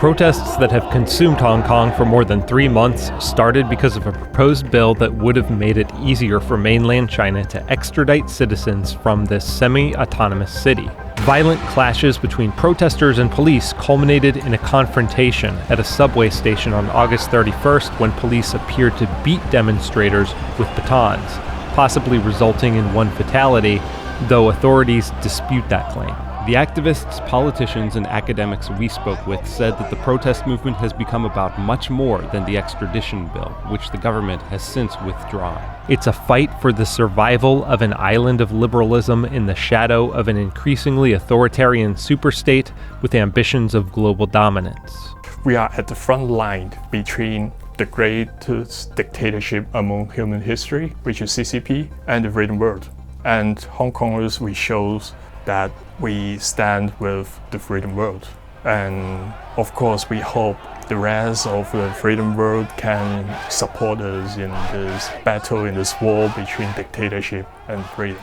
Protests that have consumed Hong Kong for more than 3 months started because of a proposed bill that would have made it easier for mainland China to extradite citizens from this semi-autonomous city. Violent clashes between protesters and police culminated in a confrontation at a subway station on August 31st when police appeared to beat demonstrators with batons, possibly resulting in one fatality, though authorities dispute that claim. The activists, politicians, and academics we spoke with said that the protest movement has become about much more than the extradition bill, which the government has since withdrawn. It's a fight for the survival of an island of liberalism in the shadow of an increasingly authoritarian superstate with ambitions of global dominance. We are at the front line between the greatest dictatorship among human history, which is CCP, and the freedom world. And Hong Kongers, we show that we stand with the freedom world. And of course, we hope the rest of the freedom world can support us in this battle, in this war between dictatorship and freedom.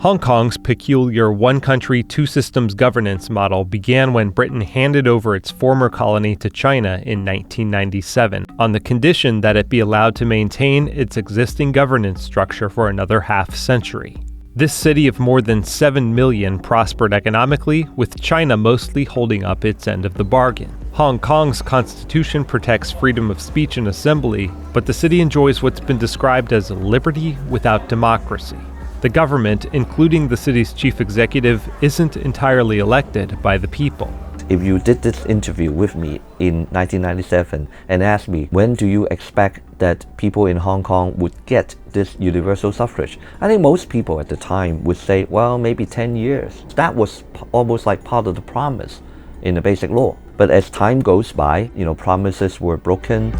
Hong Kong's peculiar one country, two systems governance model began when Britain handed over its former colony to China in 1997, on the condition that it be allowed to maintain its existing governance structure for another half-century. This city of more than 7 million prospered economically, with China mostly holding up its end of the bargain. Hong Kong's constitution protects freedom of speech and assembly, but the city enjoys what's been described as liberty without democracy. The government, including the city's chief executive, isn't entirely elected by the people. If you did this interview with me in 1997 and asked me, when do you expect that people in Hong Kong would get this universal suffrage? I think most people at the time would say, well, maybe 10 years. That was almost like part of the promise in the basic law. But as time goes by, promises were broken.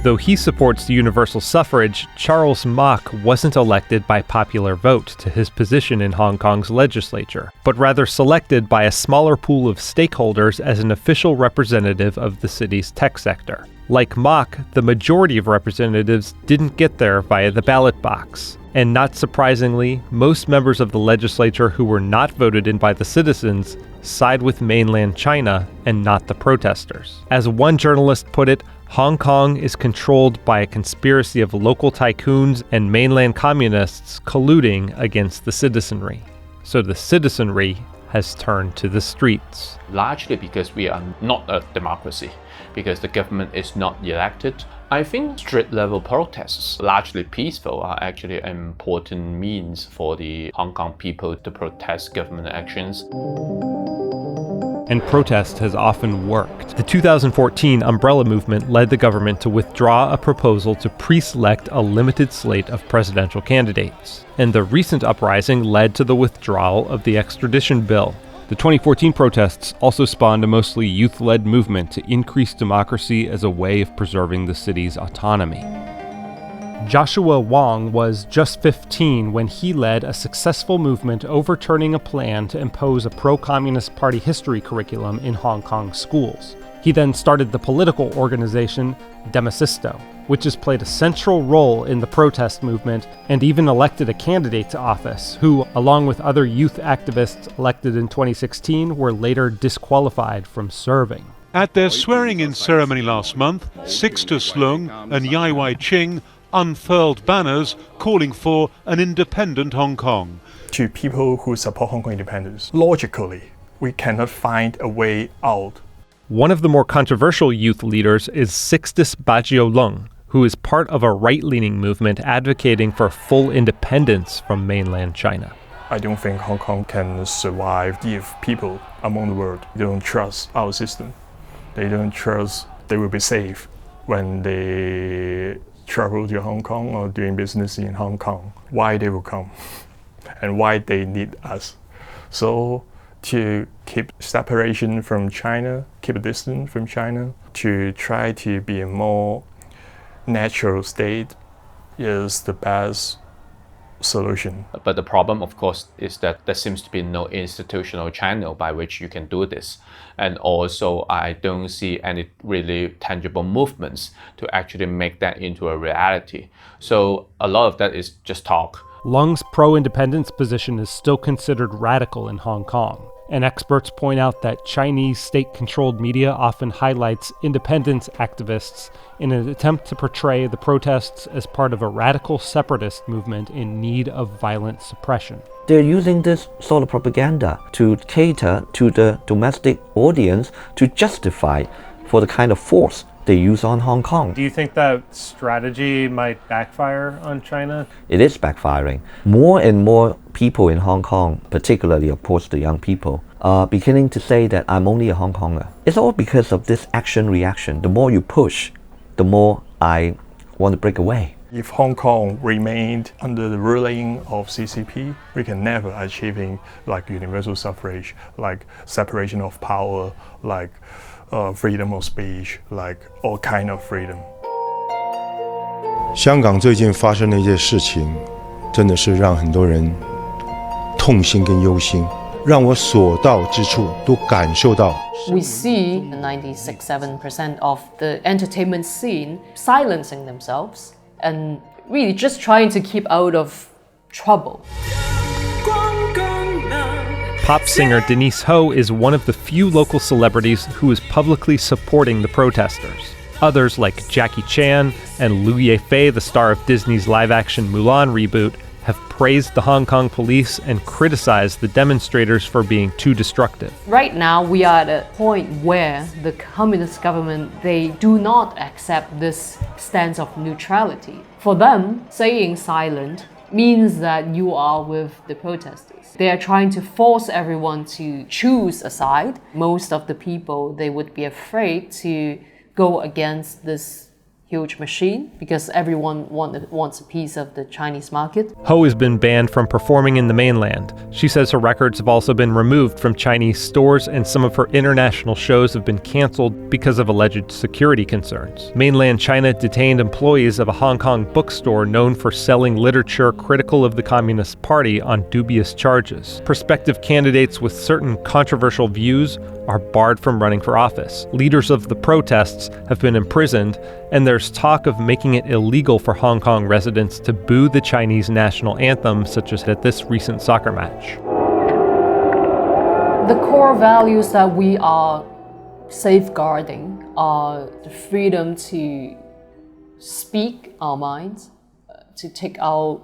Though he supports the universal suffrage, Charles Mok wasn't elected by popular vote to his position in Hong Kong's legislature, but rather selected by a smaller pool of stakeholders as an official representative of the city's tech sector. Like Mok, the majority of representatives didn't get there via the ballot box. And not surprisingly, most members of the legislature who were not voted in by the citizens side with mainland China and not the protesters. As one journalist put it, Hong Kong is controlled by a conspiracy of local tycoons and mainland communists colluding against the citizenry. So the citizenry has turned to the streets. Largely because we are not a democracy, because the government is not elected. I think street-level protests, largely peaceful, are actually an important means for the Hong Kong people to protest government actions. And protest has often worked. The 2014 Umbrella Movement led the government to withdraw a proposal to pre-select a limited slate of presidential candidates. And the recent uprising led to the withdrawal of the extradition bill. The 2014 protests also spawned a mostly youth-led movement to increase democracy as a way of preserving the city's autonomy. Joshua Wong was just 15 when he led a successful movement overturning a plan to impose a pro-Communist Party history curriculum in Hong Kong schools. He then started the political organization Demosisto, which has played a central role in the protest movement and even elected a candidate to office, who, along with other youth activists elected in 2016, were later disqualified from serving. At their swearing-in ceremony last month, Sixtus Slung and Yai Wai Ching unfurled banners calling for an independent Hong Kong. To people who support Hong Kong independence, logically, we cannot find a way out. One of the more controversial youth leaders is Sixtus Bajiolung, who is part of a right-leaning movement advocating for full independence from mainland China. I don't think Hong Kong can survive if people among the world don't trust our system. They don't trust they will be safe when they travel to Hong Kong or doing business in Hong Kong. Why they will come and why they need us. So to keep separation from China, keep a distance from China, to try to be a more natural state is the best solution. But the problem, of course, is that there seems to be no institutional channel by which you can do this. And also, I don't see any really tangible movements to actually make that into a reality. So a lot of that is just talk. Lung's pro-independence position is still considered radical in Hong Kong, And experts point out that Chinese state-controlled media often highlights independence activists in an attempt to portray the protests as part of a radical separatist movement in need of violent suppression. They're using this sort of propaganda to cater to the domestic audience to justify for the kind of force they use on Hong Kong. Do you think that strategy might backfire on China? It is backfiring. More and more people in Hong Kong, particularly of course the young people, are beginning to say that I'm only a Hong Konger. It's all because of this action-reaction. The more you push, the more I want to break away. If Hong Kong remained under the ruling of CCP, we can never achieving like universal suffrage, like separation of power, like freedom of speech, like all kind of freedom. 香港最近发生的一些事情，真的是让很多人痛心跟忧心，让我所到之处都感受到。We see 96-7% of the entertainment scene silencing themselves and really just trying to keep out of trouble. Pop singer Denise Ho is one of the few local celebrities who is publicly supporting the protesters. Others like Jackie Chan and Liu Yefei, the star of Disney's live-action Mulan reboot, have praised the Hong Kong police and criticized the demonstrators for being too destructive. Right now, we are at a point where the communist government, they do not accept this stance of neutrality. For them, saying silent means that you are with the protesters. They are trying to force everyone to choose a side. Most of the people, they would be afraid to go against this huge machine because everyone wants a piece of the Chinese market. Ho has been banned from performing in the mainland. She says her records have also been removed from Chinese stores and some of her international shows have been canceled because of alleged security concerns. Mainland China detained employees of a Hong Kong bookstore known for selling literature critical of the Communist Party on dubious charges. Prospective candidates with certain controversial views are barred from running for office. Leaders of the protests have been imprisoned, and there's talk of making it illegal for Hong Kong residents to boo the Chinese national anthem, such as at this recent soccer match. The core values that we are safeguarding are the freedom to speak our minds, to take our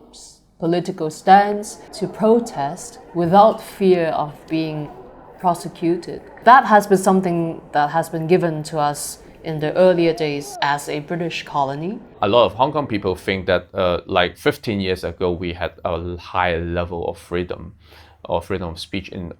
political stance, to protest without fear of being prosecuted. That has been something that has been given to us in the earlier days as a British colony. A lot of Hong Kong people think that like 15 years ago we had a higher level of freedom or freedom of speech in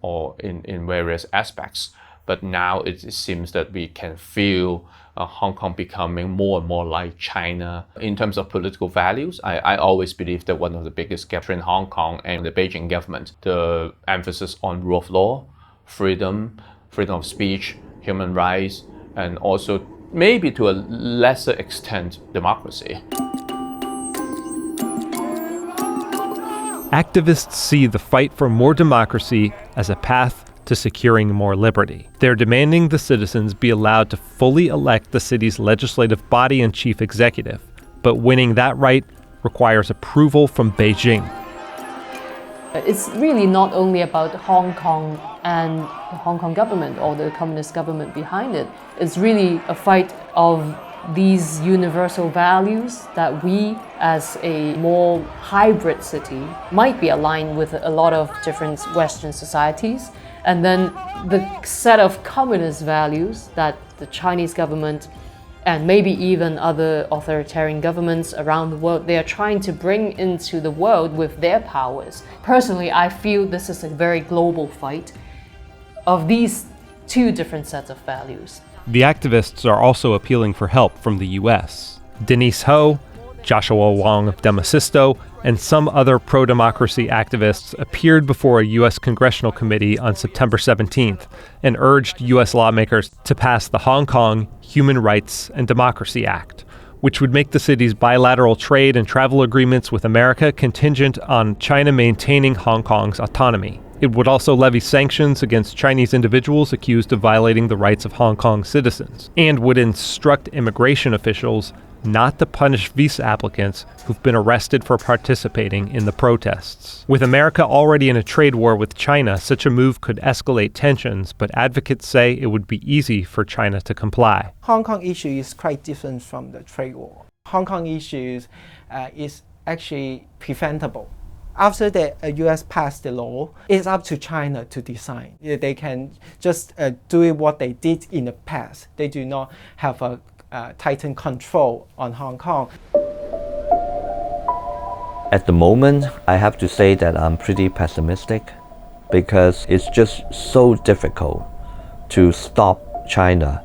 various aspects. But now it seems that we can feel Hong Kong becoming more and more like China. In terms of political values, I always believe that one of the biggest gaps in Hong Kong and the Beijing government, the emphasis on rule of law, freedom of speech, human rights, and also maybe to a lesser extent democracy. Activists see the fight for more democracy as a path to securing more liberty. They're demanding the citizens be allowed to fully elect the city's legislative body and chief executive, but winning that right requires approval from Beijing. It's really not only about Hong Kong and the Hong Kong government or the communist government behind it. It's really a fight of these universal values that we as a more hybrid city might be aligned with a lot of different Western societies. And then the set of communist values that the Chinese government and maybe even other authoritarian governments around the world, they are trying to bring into the world with their powers. Personally, I feel this is a very global fight of these two different sets of values. The activists are also appealing for help from the US. Denise Ho, Joshua Wong of Demosisto, and some other pro-democracy activists appeared before a U.S. Congressional Committee on September 17th and urged U.S. lawmakers to pass the Hong Kong Human Rights and Democracy Act, which would make the city's bilateral trade and travel agreements with America contingent on China maintaining Hong Kong's autonomy. It would also levy sanctions against Chinese individuals accused of violating the rights of Hong Kong citizens, and would instruct immigration officials not to punish visa applicants who've been arrested for participating in the protests. With America already in a trade war with China, such a move could escalate tensions, but advocates say it would be easy for China to comply. Hong Kong issue is quite different from the trade war. Hong Kong issues is actually preventable. After the US passed the law, it's up to China to decide. They can just do what they did in the past. They do not have a tightened control on Hong Kong. At the moment, I have to say that I'm pretty pessimistic because it's just so difficult to stop China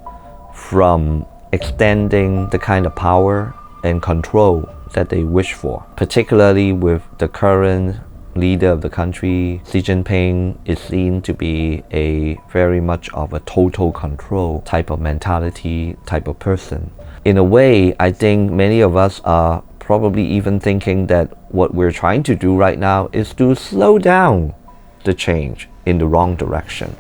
from extending the kind of power and control that they wish for, particularly with the current leader of the country. Xi Jinping is seen to be a very much of a total control type of mentality, type of person. In a way, I think many of us are probably even thinking that what we're trying to do right now is to slow down the change in the wrong direction,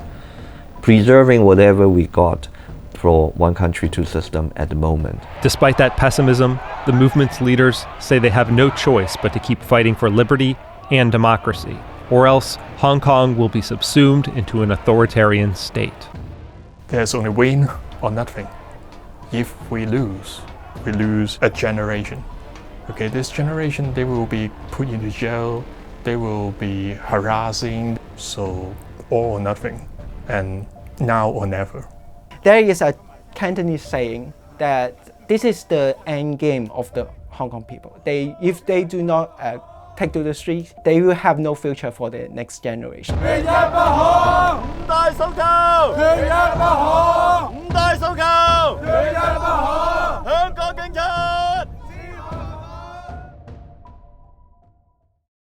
preserving whatever we got for one country, two system at the moment. Despite that pessimism, the movement's leaders say they have no choice but to keep fighting for liberty and democracy, or else Hong Kong will be subsumed into an authoritarian state. There's only win or nothing. If we lose a generation. Okay, this generation, they will be put into jail, they will be harassing, so all or nothing, and now or never. There is a Cantonese saying that this is the end game of the Hong Kong people. If they do not take to the streets, they will have no future for the next generation.